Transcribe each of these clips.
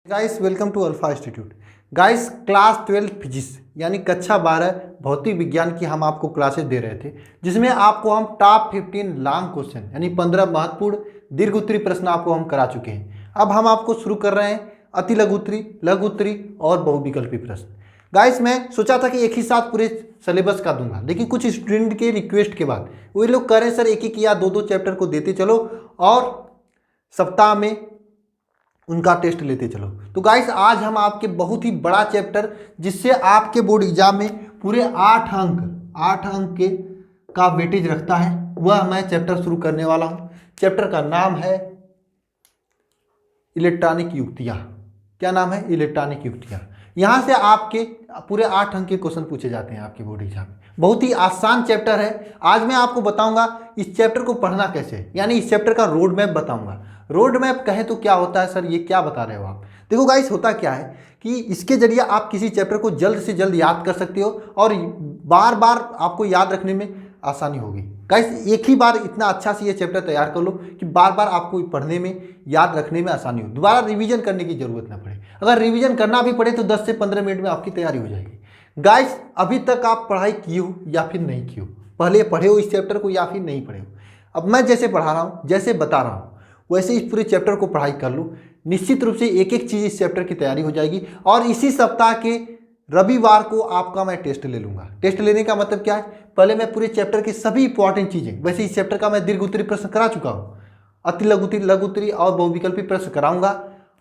Guys welcome to alpha institute. Guys class 12 physics यानी कक्षा 12 भौतिक विज्ञान की हम आपको क्लासेस दे रहे थे, जिसमें आपको हम टॉप 15 लॉन्ग क्वेश्चन यानी 15 महत्वपूर्ण दीर्घ उत्तरी प्रश्न आपको हम करा चुके हैं। अब हम आपको शुरू कर रहे हैं अति लघु उत्तरी, लघु उत्तरी और बहुविकल्पी प्रश्न। गाइस मैं सोचा था कि एक ही साथ पूरे सिलेबस का दूंगा, लेकिन कुछ स्टूडेंट के रिक्वेस्ट के बाद वो लोग कह रहे हैं सर एक एक या दो चैप्टर को देते चलो और सप्ताह में उनका टेस्ट लेते चलो। तो गाइस आज हम आपके बहुत ही बड़ा चैप्टर, जिससे आपके बोर्ड एग्जाम में पूरे 8 अंक के का वेटेज रखता है, वह मैं चैप्टर शुरू करने वाला हूं। चैप्टर का नाम है इलेक्ट्रॉनिक युक्तियां। क्या नाम है? इलेक्ट्रॉनिक युक्तियां। यहां से आपके पूरे 8 अंक के क्वेश्चन पूछे जाते हैं आपके बोर्ड एग्जाम में। बहुत ही आसान चैप्टर है। आज मैं आपको बताऊंगा इस चैप्टर को पढ़ना कैसे, यानी इस चैप्टर का रोड मैप बताऊंगा। रोड मैप कहें तो क्या होता है सर, ये क्या बता रहे हो आप? देखो गाइस, होता क्या है कि इसके जरिए आप किसी चैप्टर को जल्द से जल्द याद कर सकते हो और बार बार आपको याद रखने में आसानी होगी। गाइस एक ही बार इतना अच्छा से ये चैप्टर तैयार कर लो कि बार बार आपको पढ़ने में, याद रखने में आसानी हो, दोबारा रिवीजन करने की जरूरत ना पड़े। अगर रिवीजन करना भी पड़े तो 10 से 15 मिनट में आपकी तैयारी हो जाएगी। गाइस अभी तक आप पढ़ाई की हो या फिर नहीं की हो, पहले पढ़े हो इस चैप्टर को या फिर नहीं पढ़े हो, अब मैं जैसे पढ़ा रहा हूँ, जैसे बता रहा हूँ, वैसे इस पूरे चैप्टर को पढ़ाई कर लो। निश्चित रूप से एक एक चीज़ इस चैप्टर की तैयारी हो जाएगी। और इसी सप्ताह के रविवार को आपका मैं टेस्ट ले लूँगा। टेस्ट लेने का मतलब क्या है? पहले मैं पूरे चैप्टर की सभी इंपॉर्टेंट चीज़ें, वैसे इस चैप्टर का मैं दीर्घ उत्तरी प्रश्न करा चुका हूँ, अति लघु उत्तरी, लघु उत्तरी और बहुविकल्पी प्रश्न कराऊंगा।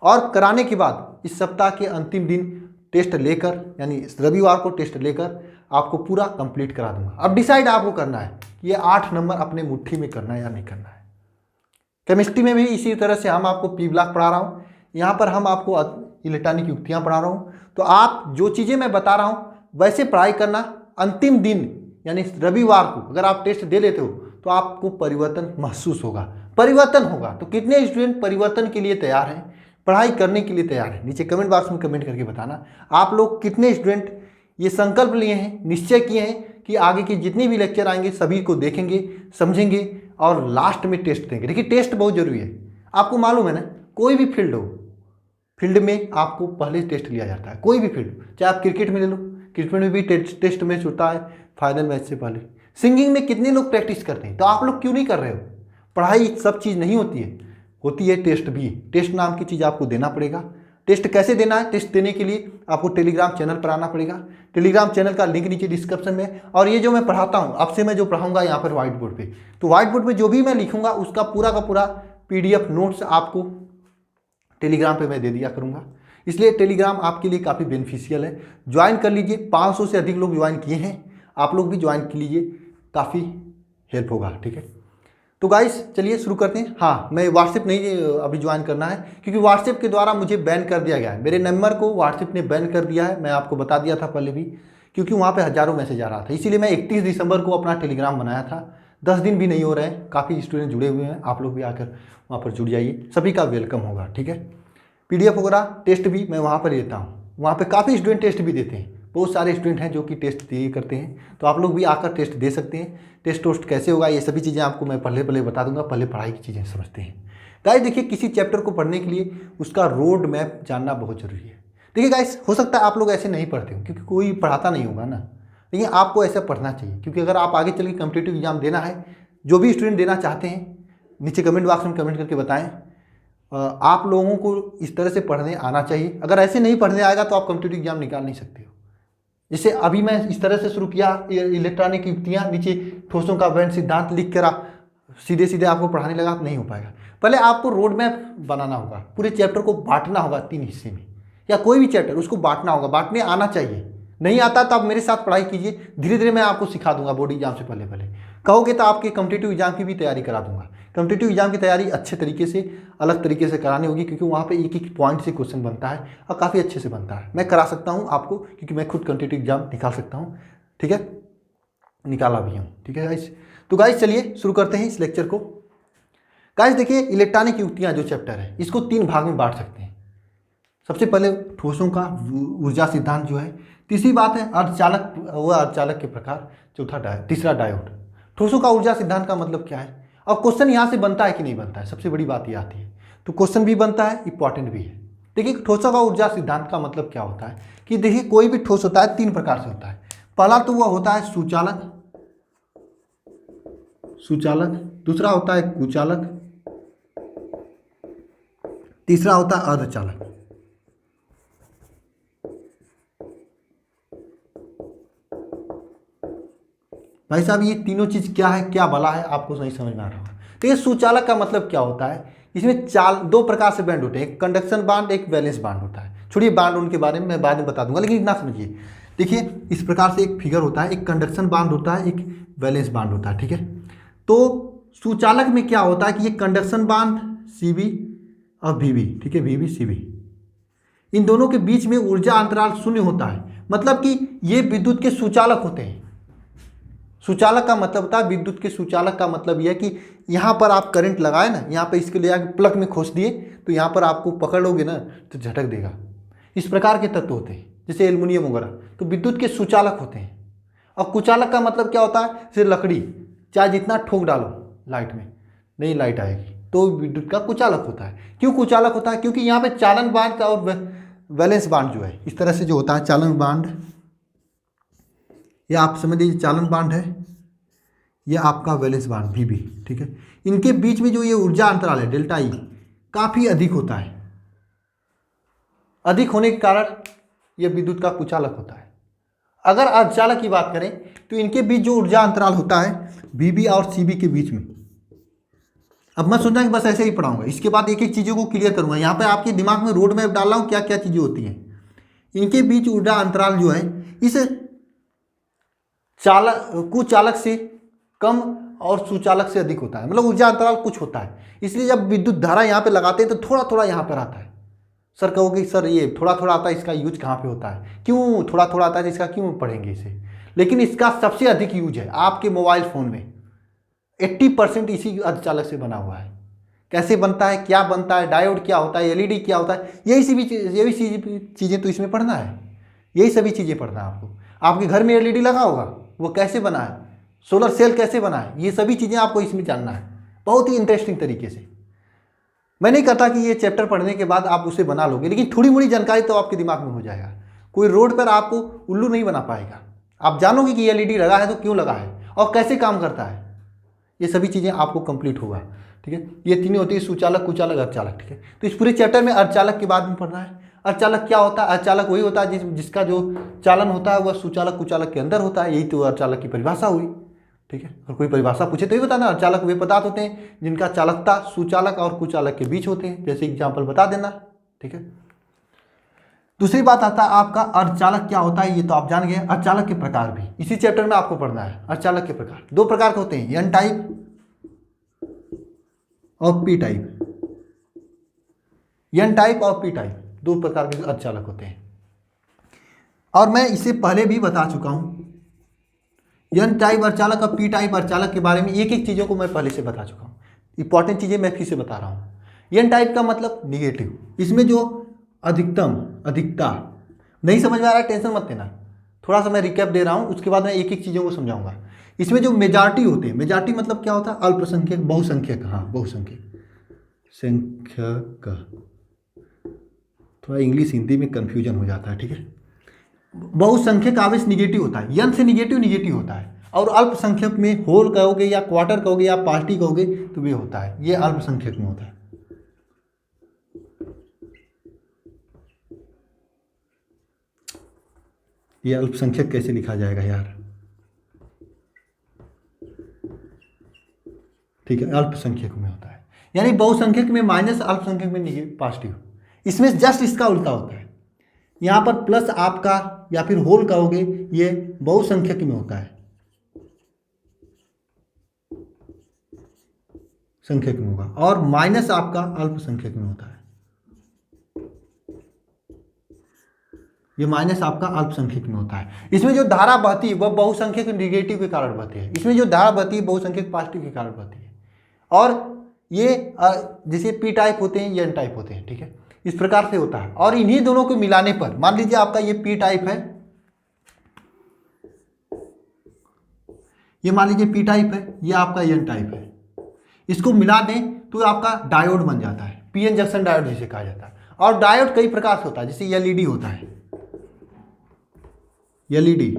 और कराने के बाद इस सप्ताह के अंतिम दिन टेस्ट लेकर, यानी रविवार को टेस्ट लेकर आपको पूरा कंप्लीट करा दूंगा। अब डिसाइड आपको करना है कि ये 8 नंबर अपने मुट्ठी में करना है या नहीं करना है। केमिस्ट्री में भी इसी तरह से हम आपको पी ब्लॉक पढ़ा रहा हूँ, यहाँ पर हम आपको इलेक्ट्रॉनिक युक्तियाँ पढ़ा रहा हूँ। तो आप जो चीज़ें मैं बता रहा हूँ वैसे पढ़ाई करना। अंतिम दिन यानी रविवार को अगर आप टेस्ट दे लेते हो तो आपको परिवर्तन महसूस होगा, परिवर्तन होगा। तो कितने स्टूडेंट परिवर्तन के लिए तैयार हैं, पढ़ाई करने के लिए तैयार हैं? नीचे कमेंट बॉक्स में कमेंट करके बताना आप लोग कितने स्टूडेंट ये संकल्प लिए हैं, निश्चय किए हैं कि आगे की जितनी भी लेक्चर आएंगे सभी को देखेंगे, समझेंगे और लास्ट में टेस्ट देंगे। देखिए टेस्ट बहुत जरूरी है। आपको मालूम है ना, कोई भी फील्ड हो, फील्ड में आपको पहले टेस्ट लिया जाता है। कोई भी फील्ड, चाहे आप क्रिकेट में ले लो, क्रिकेट में भी टेस्ट मैच होता है फाइनल मैच से पहले। सिंगिंग में कितने लोग प्रैक्टिस करते हैं, तो आप लोग क्यों नहीं कर रहे हो? पढ़ाई सब चीज़ नहीं होती है, होती है टेस्ट भी। टेस्ट नाम की चीज़ आपको देना पड़ेगा। टेस्ट कैसे देना है? टेस्ट देने के लिए आपको टेलीग्राम चैनल पर आना पड़ेगा। टेलीग्राम चैनल का लिंक नीचे डिस्क्रिप्शन में। और ये जो मैं पढ़ाता हूँ, अब से मैं जो पढ़ाऊंगा यहाँ पर व्हाइट बोर्ड पे, तो व्हाइट बोर्ड पे जो भी मैं लिखूंगा उसका पूरा का पूरा PDF नोट्स आपको टेलीग्राम पे मैं दे दिया करूँगा। इसलिए टेलीग्राम आपके लिए काफ़ी बेनिफिशियल है, ज्वाइन कर लीजिए। 500 से अधिक लोग ज्वाइन किए हैं, आप लोग भी ज्वाइन कर लीजिए, काफ़ी हेल्प होगा। ठीक है, तो गाइस चलिए शुरू करते हैं। हाँ, मैं व्हाट्सएप नहीं अभी ज्वाइन करना है, क्योंकि व्हाट्सएप के द्वारा मुझे बैन कर दिया गया है। मेरे नंबर को व्हाट्सएप ने बैन कर दिया है, मैं आपको बता दिया था पहले भी, क्योंकि वहाँ पे हज़ारों मैसेज आ रहा था। इसीलिए मैं 31 दिसंबर को अपना टेलीग्राम बनाया था। 10 दिन भी नहीं हो रहे हैं, काफ़ी स्टूडेंट जुड़े हुए हैं। आप लोग भी आकर वहाँ पर जुड़ जाइए, सभी का वेलकम होगा। ठीक है, PDF वगैरह टेस्ट भी मैं वहाँ पर देता हूँ। वहाँ पर काफ़ी स्टूडेंट टेस्ट भी देते हैं, बहुत सारे स्टूडेंट हैं जो कि टेस्ट दिए करते हैं, तो आप लोग भी आकर टेस्ट दे सकते हैं। टेस्ट वोस्ट कैसे होगा ये सभी चीज़ें आपको मैं पहले बता दूंगा। पहले पढ़ाई की चीज़ें समझते हैं। गाइस देखिए, किसी चैप्टर को पढ़ने के लिए उसका रोड मैप जानना बहुत ज़रूरी है। देखिए गाइस, हो सकता है आप लोग ऐसे नहीं पढ़ते हो क्योंकि कोई पढ़ाता नहीं होगा ना, लेकिन आपको ऐसा पढ़ना चाहिए, क्योंकि अगर आप आगे चल के कॉम्पिटिटिव एग्जाम देना है, जो भी स्टूडेंट देना चाहते हैं नीचे कमेंट बॉक्स में कमेंट करके बताएं। आप लोगों को इस तरह से पढ़ने आना चाहिए। अगर ऐसे नहीं पढ़ने आएगा तो आप कॉम्पिटिटिव एग्जाम निकाल नहीं सकते हो। जैसे अभी मैं इस तरह से शुरू किया, इलेक्ट्रॉनिक युक्तियाँ, नीचे ठोसों का वैन सिद्धांत लिख कर आप सीधे सीधे आपको पढ़ाने लगा, नहीं हो पाएगा। पहले आपको रोड मैप बनाना होगा, पूरे चैप्टर को बांटना होगा 3 हिस्से में, या कोई भी चैप्टर उसको बांटना होगा, बांटने आना चाहिए। नहीं आता तो आप मेरे साथ पढ़ाई कीजिए, धीरे धीरे मैं आपको सिखा दूंगा। बोर्ड एग्जाम से पहले कहोगे तो आपके कॉम्पिटिटिव एग्जाम की भी तैयारी करा दूंगा। कॉम्पिटिटिव एग्जाम की तैयारी अच्छे तरीके से, अलग तरीके से करानी होगी, क्योंकि वहाँ पे एक एक पॉइंट से क्वेश्चन बनता है और काफ़ी अच्छे से बनता है। मैं करा सकता हूँ आपको, क्योंकि मैं खुद कॉम्पिटिटिव एग्जाम निकाल सकता हूँ। ठीक है, निकाला भी हूँ। ठीक है गाइस, तो गाइस चलिए शुरू करते हैं इस लेक्चर को। गाइस देखिए, इलेक्ट्रॉनिक युक्तियाँ जो चैप्टर है, इसको 3 भाग में बांट सकते हैं। सबसे पहले ठोसों का ऊर्जा सिद्धांत जो है, तीसरी बात है अर्धचालक व अर्धचालक के प्रकार, तीसरा डायोड। ठोसों का ऊर्जा सिद्धांत का मतलब क्या है, और क्वेश्चन यहाँ से बनता है कि नहीं बनता है, सबसे बड़ी बात ये आती है। तो क्वेश्चन भी बनता है, इंपॉर्टेंट भी है। देखिए ठोसों का ऊर्जा सिद्धांत का मतलब क्या होता है कि देखिए कोई भी ठोस होता है 3 प्रकार से होता है। पहला तो वह होता है सुचालक, दूसरा होता है कुचालक, तीसरा होता है अर्धचालक। भाई साहब ये तीनों चीज क्या है, क्या भला है, आपको नहीं समझ में आ रहा होगा। तो ये सुचालक का मतलब क्या होता है, इसमें दो प्रकार से बैंड होते हैं, एक कंडक्शन बांड, एक वैलेंस बांड होता है। छोड़िए बांड उनके बारे में मैं बाद में बता दूंगा, लेकिन इतना समझिए। देखिए इस प्रकार से एक फिगर होता है, एक कंडक्शन बांड होता है, एक वैलेंस बांड होता है, ठीक है। तो सुचालक में क्या होता है कि ये कंडक्शन बांड सीबी और वीबी, ठीक है, वीबी सीबी, इन दोनों के बीच में ऊर्जा अंतराल शून्य होता है। मतलब कि ये विद्युत के सुचालक होते हैं। सुचालक का मतलब होता है, विद्युत के सुचालक का मतलब यह है कि यहाँ पर आप करंट लगाए ना, यहाँ पर इसके लिए प्लग में खोस दिए तो यहाँ पर आपको पकड़ लोगे ना तो झटक देगा। इस प्रकार के तत्व होते हैं, जैसे एल्युमिनियम वगैरह, तो विद्युत के सुचालक होते हैं। और कुचालक का मतलब क्या होता है, जैसे लकड़ी चाहे जितना ठोक डालो लाइट में नहीं लाइट आएगी, तो विद्युत का कुचालक होता है। क्यों कुचालक होता है, क्योंकि यहाँ पे चालन बांध का और वैलेंस बांड जो है इस तरह से जो होता है, चालन बांड, ये आप समझ लीजिए चालन बांड है, ये आपका वैलेंस बांड वीबी, ठीक है। इनके बीच में जो ये ऊर्जा अंतराल है डेल्टा ई काफ़ी अधिक होता है। अधिक होने के कारण ये विद्युत का कुचालक होता है। अगर अर्धचालक की बात करें तो इनके बीच जो ऊर्जा अंतराल होता है वीबी और सीबी के बीच में, अब मैं सोचा कि बस ऐसे ही पढ़ाऊंगा, इसके बाद एक एक चीज़ों को क्लियर करूंगा। यहाँ पे आपके दिमाग में रोड मैप डाल रहा हूँ क्या क्या चीज़ें होती हैं। इनके बीच ऊर्जा अंतराल जो है इस कुचालक से कम और सुचालक से अधिक होता है, मतलब ऊर्जा अंतराल कुछ होता है। इसलिए जब विद्युत धारा यहाँ पे लगाते हैं तो थोड़ा थोड़ा यहाँ पर आता है। सर कहोगे सर ये थोड़ा थोड़ा आता है, इसका यूज कहाँ पे होता है, क्यों थोड़ा थोड़ा आता है, इसका क्यों पढ़ेंगे इसे। लेकिन इसका सबसे अधिक यूज है आपके मोबाइल फ़ोन में, 80% इसी अर्धचालक से बना हुआ है। कैसे बनता है, क्या बनता है, डायोड क्या होता है, एलईडी क्या होता है, यही चीज़ें तो इसमें पढ़ना है। यही सभी चीज़ें पढ़ना है आपको। आपके घर में एलईडी लगा होगा, वो कैसे बना है, सोलर सेल कैसे बना है, ये सभी चीज़ें आपको इसमें जानना है बहुत ही इंटरेस्टिंग तरीके से। मैं नहीं कहता कि ये चैप्टर पढ़ने के बाद आप उसे बना लोगे, लेकिन थोड़ी मोड़ी जानकारी तो आपके दिमाग में हो जाएगा। कोई रोड पर आपको उल्लू नहीं बना पाएगा। आप जानोगे कि एलईडी लगा है तो क्यों लगा है और कैसे काम करता है, ये सभी चीज़ें आपको कंप्लीट होगा, ठीक है। ये तीनों होती है सुचालक, कुचालक, अर्धचालक, ठीक है। तो इस पूरे चैप्टर में अर्धचालक के बाद में पढ़ना है। अर्धचालक क्या होता है, अर्धचालक वही होता है जिसका जो चालन होता है वह सुचालक कुचालक के अंदर होता है। यही तो अर्धचालक की परिभाषा हुई, ठीक है। और कोई परिभाषा पूछे तो ही बताना। अर्धचालक वे पदार्थ होते हैं जिनका चालकता सुचालक और कुचालक के बीच होते हैं, जैसे एग्जाम्पल बता देना, ठीक है। दूसरी बात आता है आपका अर्धचालक क्या होता है, ये तो आप जान गए। अर्धचालक के प्रकार भी इसी चैप्टर में आपको पढ़ना है। अर्धचालक के प्रकार दो प्रकार के होते हैं, एन टाइप और पी टाइप। एन टाइप और पी टाइप दो प्रकार के अर्धचालक होते हैं, और मैं इसे पहले भी बता चुका हूं। एन टाइप अर्धचालक और पी टाइप अर्धचालक के बारे में एक एक चीज़ों को मैं पहले से बता चुका हूँ। इंपॉर्टेंट चीज़ें मैं फिर से बता रहा हूँ। एन टाइप का मतलब निगेटिव, इसमें जो अधिकतम अधिकता नहीं समझ में आ रहा है टेंशन मत लेना, थोड़ा सा मैं रिकैप दे रहा हूँ, उसके बाद मैं एक एक चीज़ों को समझाऊंगा। इसमें जो मेजॉरिटी होते हैं, मेजॉरिटी मतलब क्या होता है, अल्पसंख्यक, बहुसंख्यक, हाँ बहुसंख्यक, संख्यक, थोड़ा इंग्लिश हिंदी में कन्फ्यूजन हो जाता है, ठीक है। बहुसंख्यक आवेश निगेटिव होता है, एन से निगेटिव निगेटिव होता है। और अल्पसंख्यक में होल कहोगे या क्वार्टर कहोगे या पार्टी कहोगे तो भी होता है, ये अल्पसंख्यक में होता है। ये अल्पसंख्यक कैसे लिखा जाएगा यार, ठीक है, अल्पसंख्यक में होता है। यानी बहुसंख्यक में माइनस, अल्पसंख्यक में पॉजिटिव। इसमें जस्ट इसका उल्टा होता है, यहाँ पर प्लस आपका या फिर होल कहोगे ये बहुसंख्यक में होता है, संख्यक में होगा, और माइनस आपका अल्पसंख्यक में होता है। ये माइनस आपका अल्पसंख्यक में होता है। इसमें जो धारा बहती है वह बहुसंख्यक निगेटिव के कारण बहती है, इसमें जो धारा बहती है बहुसंख्यक पॉजिटिव के कारण बहती है। और ये जैसे पी टाइप होते हैं, ये एन टाइप होते हैं, ठीक है, इस प्रकार से होता है। और इन्हीं दोनों को मिलाने पर मान लीजिए आपका ये पी टाइप है, ये मान लीजिए पी टाइप है, ये आपका एन टाइप है, इसको मिला दें तो आपका डायोड बन जाता है, पीएन जंक्शन डायोड जिसे कहा जाता है। और डायोड कई प्रकार से होता है, जैसे एलईडी होता है, LED,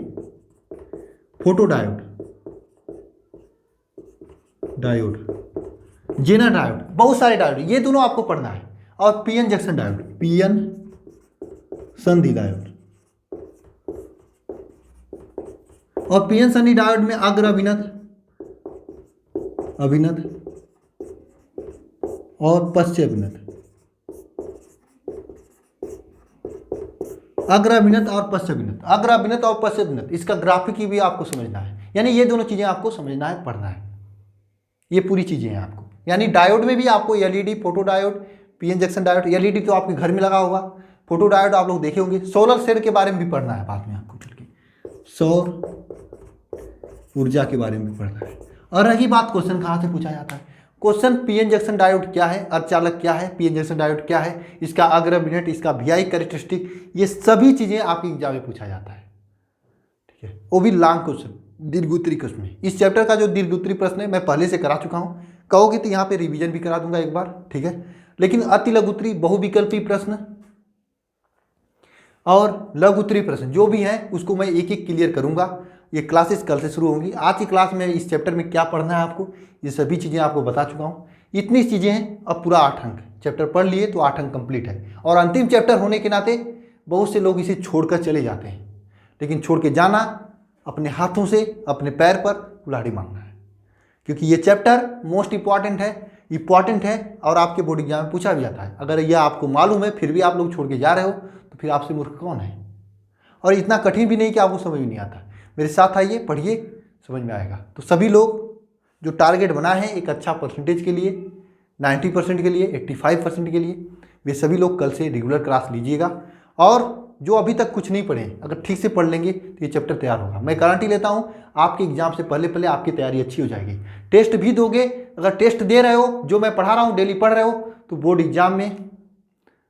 photo diode, zener diode, बहुत सारे डायोड, ये दोनों आपको पढ़ना है। और पीएन जंक्शन डायोड, पीएन संधि डायोड, और पीएन संधि डायोड में अग्र अभिनत और पश्च अभिनत, अग्र अभिनत और पश्च अभिनत, अग्र अभिनत और पश्च अभिनत, इसका ग्राफिक भी आपको समझना है। यानी ये दोनों चीजें आपको समझना है, पढ़ना है, ये पूरी चीजें हैं आपको। यानी डायोड में भी आपको LED, photo diode, PN junction diode, LED तो आपके घर में लगा होगा, फोटो डायोड आप लोग देखे होंगे, सोलर सेल के बारे में भी पढ़ना है बाद में आपको, चल के सौर ऊर्जा के बारे में भी पढ़ना है। और रही बात क्वेश्चन कहाँ से पूछा जाता है, क्वेश्चन पीएन जंक्शन डायोड क्या है, अर्धचालक क्या है, पीएन जंक्शन डायोड क्या है, इसका अग्र अभिनत, इसका वीआई कैरेक्टरिस्टिक, ये सभी चीजें आपके एग्जाम में पूछा जाता है, ठीक है। वो भी लॉन्ग क्वेश्चन, दीर्घोत्तरी क्वेश्चन में। इस चैप्टर का जो दीर्घोत्तरी प्रश्न है मैं पहले से करा चुका हूँ, कहोगे तो यहाँ पे रिवीजन भी करा दूंगा एक बार, ठीक है। लेकिन अति लघुत्तरी, बहुविकल्पी प्रश्न और लघुत्तरी प्रश्न जो भी हैं उसको मैं एक एक क्लियर करूंगा। ये क्लासेस कल से शुरू होंगी। आज की क्लास में इस चैप्टर में क्या पढ़ना है आपको, ये सभी चीज़ें आपको बता चुका हूँ। इतनी चीज़ें हैं, अब पूरा 8 अंक चैप्टर पढ़ लिए तो 8 अंक कंप्लीट है। और अंतिम चैप्टर होने के नाते बहुत से लोग इसे छोड़कर चले जाते हैं, लेकिन छोड़ के जाना, अपने हाथों से अपने पैर पर कुल्हाड़ी मारना है, क्योंकि ये चैप्टर मोस्ट इंपॉर्टेंट है और आपके बोर्ड एग्जाम में पूछा भी जाता है। अगर यह आपको मालूम है फिर भी आप लोग छोड़ के जा रहे हो तो फिर आपसे मूर्ख कौन है। और इतना कठिन भी नहीं कि आपको समझ नहीं आता। मेरे साथ आइए, पढ़िए, समझ में आएगा। तो सभी लोग जो टारगेट बनाए हैं एक अच्छा परसेंटेज के लिए, 90% के लिए, 85% के लिए, वे सभी लोग कल से रेगुलर क्लास लीजिएगा। और जो अभी तक कुछ नहीं पढ़े, अगर ठीक से पढ़ लेंगे तो ये चैप्टर तैयार होगा। मैं गारंटी लेता हूँ आपके एग्जाम से पहले आपकी तैयारी अच्छी हो जाएगी। टेस्ट भी दोगे, अगर टेस्ट दे रहे हो, जो मैं पढ़ा रहा हूँ डेली पढ़ रहे हो, तो बोर्ड एग्जाम में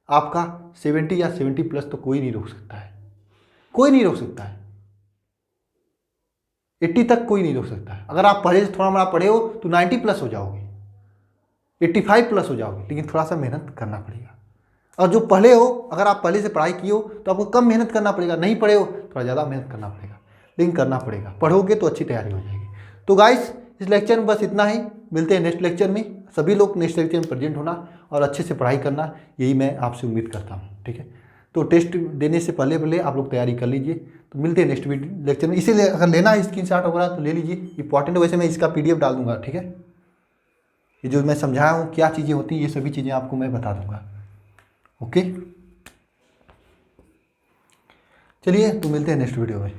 आपका 70 या 70 प्लस तो कोई नहीं रोक सकता है, कोई नहीं रोक सकता है। 80 तक कोई नहीं रोक सकता है। अगर आप पहले से थोड़ा बड़ा पढ़े हो तो 90 प्लस हो जाओगे, 85 प्लस हो जाओगे, लेकिन थोड़ा सा मेहनत करना पड़ेगा। और जो पढ़े हो, अगर आप पहले से पढ़ाई की हो तो आपको कम मेहनत करना पड़ेगा, नहीं पढ़े हो थोड़ा ज़्यादा मेहनत करना पड़ेगा, लेकिन करना पड़ेगा। पढ़ोगे तो अच्छी तैयारी हो जाएगी। तो गाइस, इस लेक्चर में बस इतना ही। मिलते हैं नेक्स्ट लेक्चर में। सभी लोग नेक्स्ट लेक्चर में प्रेजेंट होना और अच्छे से पढ़ाई करना, यही मैं आपसे उम्मीद करता हूँ, ठीक है। तो टेस्ट देने से पहले आप लोग तैयारी कर लीजिए। तो मिलते हैं नेक्स्ट लेक्चर में। इसीलिए अगर लेना है स्क्रीनशॉट वगैरह तो ले लीजिए, इंपॉर्टेंट है। वैसे मैं इसका PDF डाल दूंगा, ठीक है। ये जो मैं समझाया हूँ क्या चीज़ें होती हैं, ये सभी चीज़ें आपको मैं बता दूंगा, ओके। चलिए, तो मिलते हैं नेक्स्ट वीडियो में।